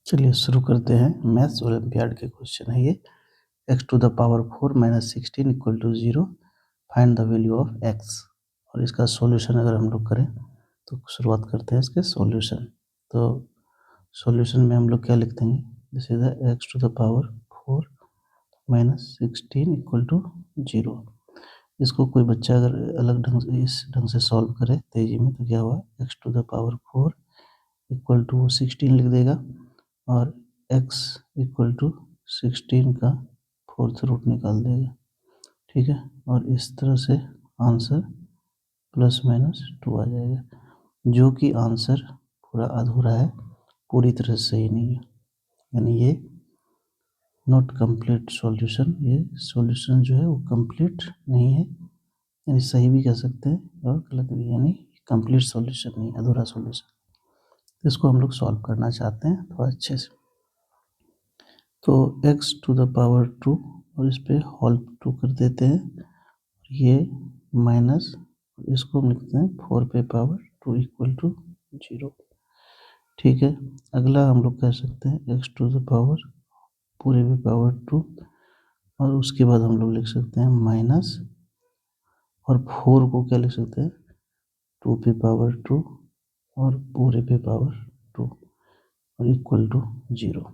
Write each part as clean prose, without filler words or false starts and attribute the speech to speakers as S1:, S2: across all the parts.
S1: चलिए शुरू करते हैं। मैथ्स ओलंपियाड के क्वेश्चन है ये। x to the power 4 minus 16 equal to 0, find the value of x। और इसका सॉल्यूशन अगर हम लोग करें तो शुरुआत करते हैं इसके सॉल्यूशन। तो सॉल्यूशन में हम लोग क्या लिख देंगे, this is the x to the power 4 minus 16 equal to 0। इसको कोई बच्चा अगर अलग ढंग से इस ढंग से सॉल्व करे तेजी में तो क्या हुआ, x to the power 4 equal to 16 लिख देगा और x इक्वल टू 16 का फोर्थ रूट निकाल देगा। ठीक है, और इस तरह से आंसर प्लस माइनस 2 आ जाएगा, जो कि आंसर पूरा अधूरा है, पूरी तरह से सही नहीं है। यानी ये नॉट कंप्लीट सॉल्यूशन, ये सॉल्यूशन जो है वो कंप्लीट नहीं है। यानी सही भी कह सकते हैं और गलत भी, यानी कंप्लीट सॉल्यूशन नहीं, अधूरा सॉल्यूशन। इसको हम लोग सॉल्व करना चाहते हैं थोड़ा अच्छे से। तो x टू द पावर 2 और इस पे होल 2 कर देते हैं, ये माइनस, इसको हम लिखते हैं 4 पे पावर 2 इक्वल टू 0। ठीक है, अगला हम लोग कह सकते हैं x टू द पावर पूरे पे पावर 2 और उसके बाद हम लोग लिख सकते हैं माइनस, और 4 को क्या लिख सकते हैं 2 पे पावर 2 और पूरे पे पावर 2 और इक्वल टू 0।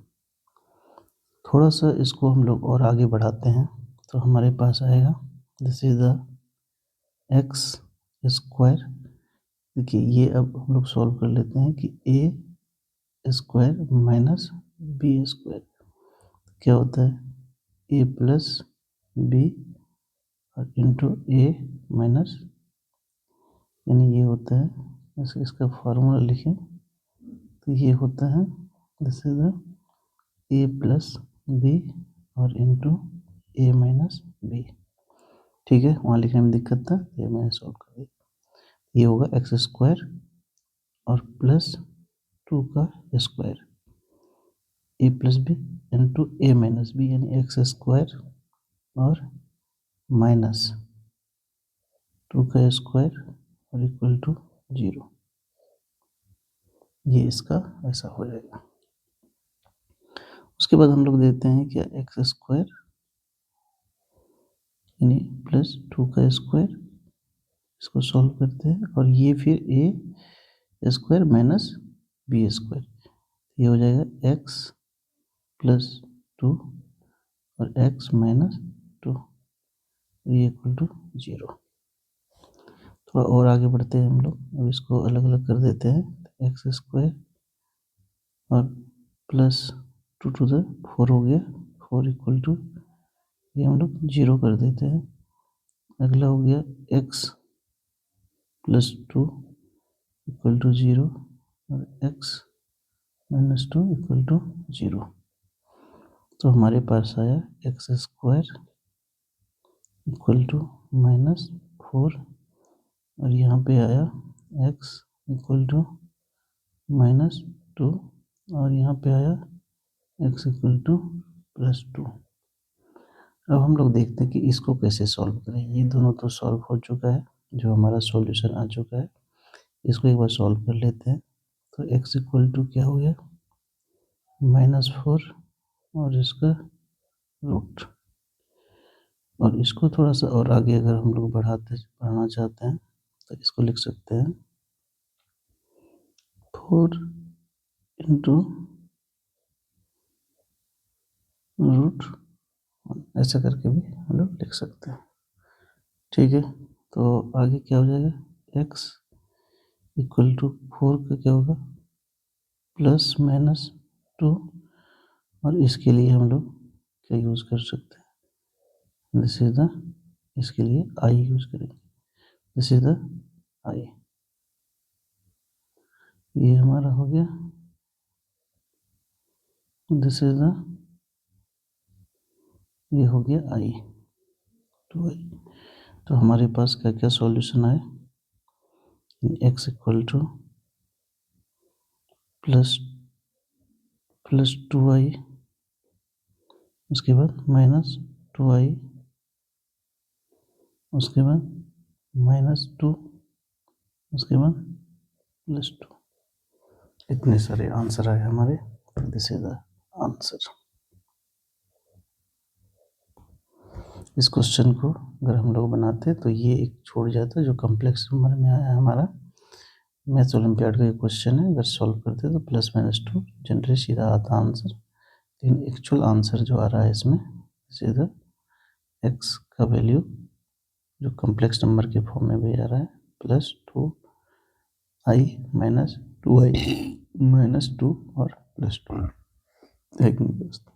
S1: थोड़ा सा इसको हम लोग और आगे बढ़ाते हैं तो हमारे पास आएगा this is the x square. देखिए ये अब हम लोग सॉल्व कर लेते हैं कि ए स्क्वायर माइनस बी स्क्वायर क्या होता है, ए प्लस बी और इंटू ए माइनस, यानी ये होता है, इसका फार्मूला लिखें तो ये होता है this is the a plus b और इंटू ए माइनस बी। ठीक है, वहाँ लिखने में दिक्कत था, ये मैंने सॉल्व कर दिया। ये होगा एक्स स्क्वायर और प्लस 2 का square, A plus B into a minus B, यानी एक्स स्क्वायर और माइनस 2 का स्क्वायर और इक्वल टू 0। ये इसका ऐसा हो जाएगा। उसके बाद हम लोग देते हैं क्या, एक्स स्क्वायर यानी प्लस 2 का स्क्वायर, इसको सॉल्व करते हैं और ये फिर ए स्क्वायर माइनस बी स्क्वायर, ये हो जाएगा एक्स प्लस 2 और एक्स माइनस 2 ये इक्वल टू 0। थोड़ा और आगे बढ़ते हैं हम लोग, अब इसको अलग अलग कर देते हैं। एक्स स्क्वायर और प्लस 2 टू द 4 हो गया, 4 इक्वल टू, ये हम लोग 0 कर देते हैं। अगला हो गया एक्स प्लस 2 इक्वल टू 0 और एक्स माइनस 2 इक्वल टू 0। तो हमारे पास आया x square equal to minus 4 और यहाँ पे आया x इक्वल टू माइनस 2 और यहाँ पे आया x इक्वल टू प्लस 2। अब हम लोग देखते हैं कि इसको कैसे सॉल्व करें। ये दोनों तो सॉल्व हो चुका है, जो हमारा सॉल्यूशन आ चुका है, इसको एक बार सॉल्व कर लेते हैं। तो x इक्वल टू क्या हो गया, -4 और इसका रूट, और इसको थोड़ा सा और आगे अगर हम लोग बढ़ाना चाहते हैं तो इसको लिख सकते हैं 4 इंटू रूट, ऐसा करके भी हम लोग लिख सकते हैं। ठीक है, तो आगे क्या हो जाएगा, x इक्वल टू 4 का क्या होगा प्लस माइनस 2, और इसके लिए हम लोग क्या यूज़ कर सकते हैं, दिस इज द, इसके लिए i यूज़ करेंगे, दिस इज द i। ये हमारा हो गया, दिस इज द, ये हो गया i टू i। तो हमारे पास क्या क्या सॉल्यूशन आए, x equal two plus 2i, उसके बाद माइनस 2i, उसके बाद -2, उसके बाद +2। इतने सारे आंसर आए हमारे। This is the answer. इस क्वेश्चन को अगर हम लोग बनाते तो ये एक छूट जाता जो कॉम्प्लेक्स नंबर में आया हमारा। मैथ्स ओलंपियाड का ये क्वेश्चन है, अगर सॉल्व करते तो +-2 जनरली सीधा आता आंसर। लेकिन एक्चुअल आंसर जो आ रहा है इसमें सीधा एक्स का वैल्यू जो कॉम्प्लेक्स नंबर के फॉर्म में भी आ रहा है +2i -2i -2 और +2। थैंक यू दोस्तों।